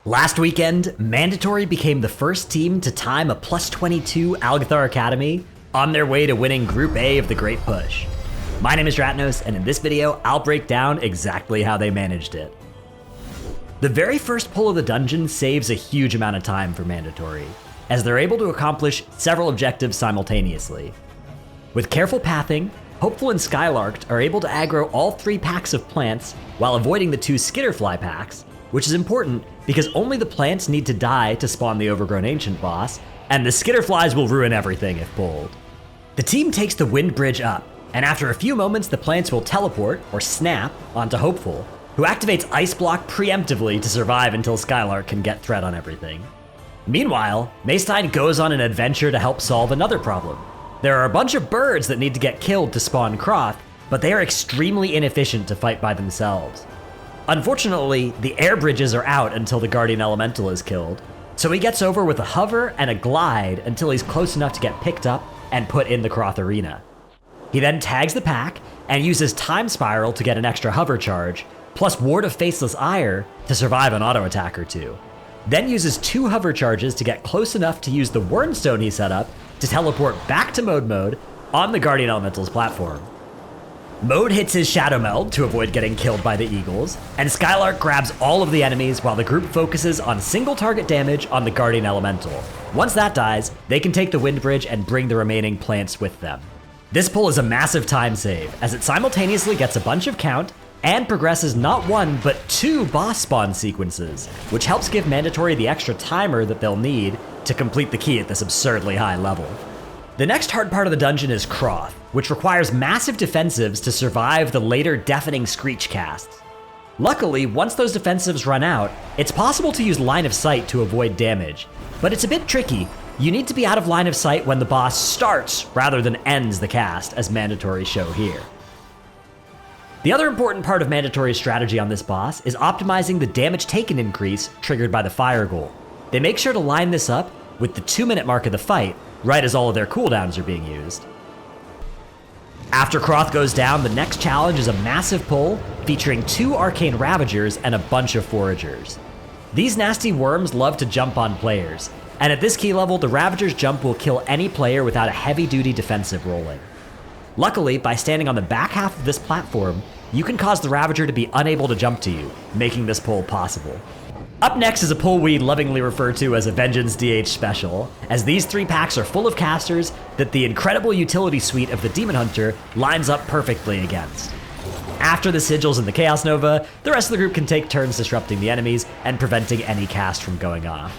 Last weekend, Mandatory became the first team to time a +22 Algeth'ar Academy on their way to winning Group A of the Great Push. My name is Dratnos, and in this video, I'll break down exactly how they managed it. The very first pull of the dungeon saves a huge amount of time for Mandatory, as they're able to accomplish several objectives simultaneously. With careful pathing, Hopeful and Skylarked are able to aggro all 3 packs of plants while avoiding the 2 Skitterfly packs, which is important because only the plants need to die to spawn the Overgrown Ancient boss, and the Skitterflies will ruin everything if pulled. The team takes the Wind Bridge up, and after a few moments the plants will teleport, or snap, onto Hopeful, who activates Ice Block preemptively to survive until Skylark can get threat on everything. Meanwhile, Maystein goes on an adventure to help solve another problem. There are a bunch of birds that need to get killed to spawn Crawth, but they are extremely inefficient to fight by themselves. Unfortunately, the air bridges are out until the Guardian Elemental is killed, so he gets over with a hover and a glide until he's close enough to get picked up and put in the Crawth arena. He then tags the pack and uses Time Spiral to get an extra hover charge, plus Ward of Faceless Ire to survive an auto attack or 2. Then uses 2 hover charges to get close enough to use the Wurnstone he set up to teleport back to mode on the Guardian Elemental's platform. Mode hits his Shadow Meld to avoid getting killed by the Eagles, and Skylark grabs all of the enemies while the group focuses on single target damage on the Guardian Elemental. Once that dies, they can take the Wind Bridge and bring the remaining plants with them. This pull is a massive time save, as it simultaneously gets a bunch of count and progresses not 1, but 2 boss spawn sequences, which helps give Mandatory the extra timer that they'll need to complete the key at this absurdly high level. The next hard part of the dungeon is Crawth, which requires massive defensives to survive the later Deafening Screech casts. Luckily, once those defensives run out, it's possible to use Line of Sight to avoid damage, but it's a bit tricky. You need to be out of line of sight when the boss starts rather than ends the cast, as Mandatory show here. The other important part of Mandatory's strategy on this boss is optimizing the damage taken increase triggered by the Fire Goal. They make sure to line this up with the 2-minute mark of the fight, right as all of their cooldowns are being used. After Crawth goes down, the next challenge is a massive pull featuring 2 Arcane Ravagers and a bunch of Foragers. These nasty worms love to jump on players, and at this key level, the Ravager's jump will kill any player without a heavy-duty defensive rolling. Luckily, by standing on the back half of this platform, you can cause the Ravager to be unable to jump to you, making this pull possible. Up next is a pull we lovingly refer to as a Vengeance DH Special, as these 3 packs are full of casters that the incredible utility suite of the Demon Hunter lines up perfectly against. After the Sigils and the Chaos Nova, the rest of the group can take turns disrupting the enemies and preventing any cast from going off.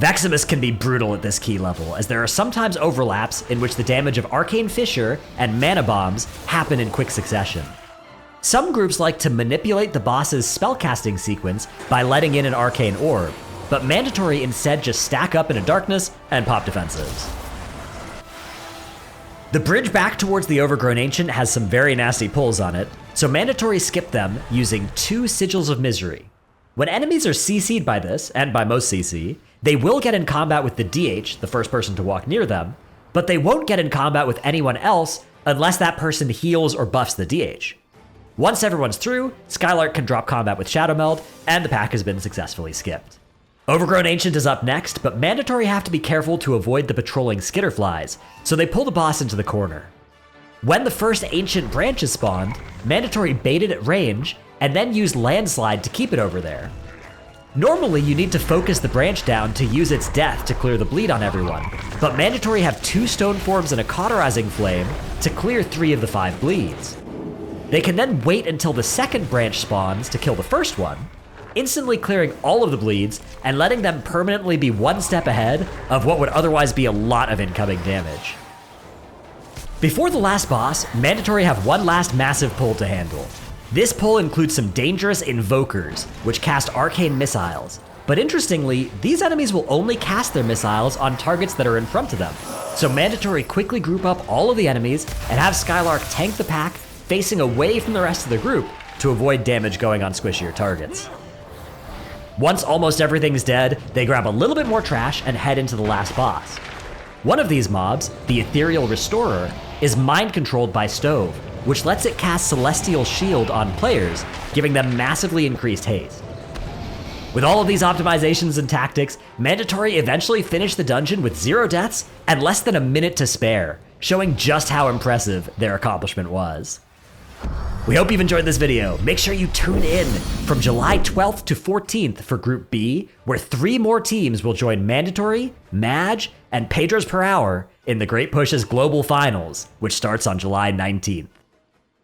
Vexamus can be brutal at this key level, as there are sometimes overlaps in which the damage of Arcane Fissure and Mana Bombs happen in quick succession. Some groups like to manipulate the boss's spellcasting sequence by letting in an Arcane Orb, but Mandatory instead just stack up into darkness and pop defensives. The bridge back towards the Overgrown Ancient has some very nasty pulls on it, so Mandatory skip them using 2 Sigils of Misery. When enemies are CC'd by this, and by most CC, they will get in combat with the DH, the first person to walk near them, but they won't get in combat with anyone else unless that person heals or buffs the DH. Once everyone's through, Skylark can drop combat with Shadow Meld, and the pack has been successfully skipped. Overgrown Ancient is up next, but Mandatory have to be careful to avoid the patrolling Skitterflies, so they pull the boss into the corner. When the first Ancient branch is spawned, Mandatory bait it at range, and then use Landslide to keep it over there. Normally, you need to focus the branch down to use its death to clear the bleed on everyone, but Mandatory have 2 Stone Forms and a Cauterizing Flame to clear 3 of the 5 bleeds. They can then wait until the second branch spawns to kill the first one, instantly clearing all of the bleeds and letting them permanently be 1 step ahead of what would otherwise be a lot of incoming damage. Before the last boss, Mandatory have 1 last massive pull to handle. This pull includes some dangerous Invokers, which cast Arcane Missiles, but interestingly, these enemies will only cast their missiles on targets that are in front of them, so Mandatory quickly group up all of the enemies and have Skylark tank the pack facing away from the rest of the group to avoid damage going on squishier targets. Once almost everything's dead, they grab a little bit more trash and head into the last boss. One of these mobs, the Ethereal Restorer, is mind-controlled by Stove, which lets it cast Celestial Shield on players, giving them massively increased haste. With all of these optimizations and tactics, Mandatory eventually finished the dungeon with 0 deaths and less than a minute to spare, showing just how impressive their accomplishment was. We hope you've enjoyed this video. Make sure you tune in from July 12th to 14th for Group B, where 3 more teams will join Mandatory, Madge, and Pedros per Hour in the Great Push's Global Finals, which starts on July 19th.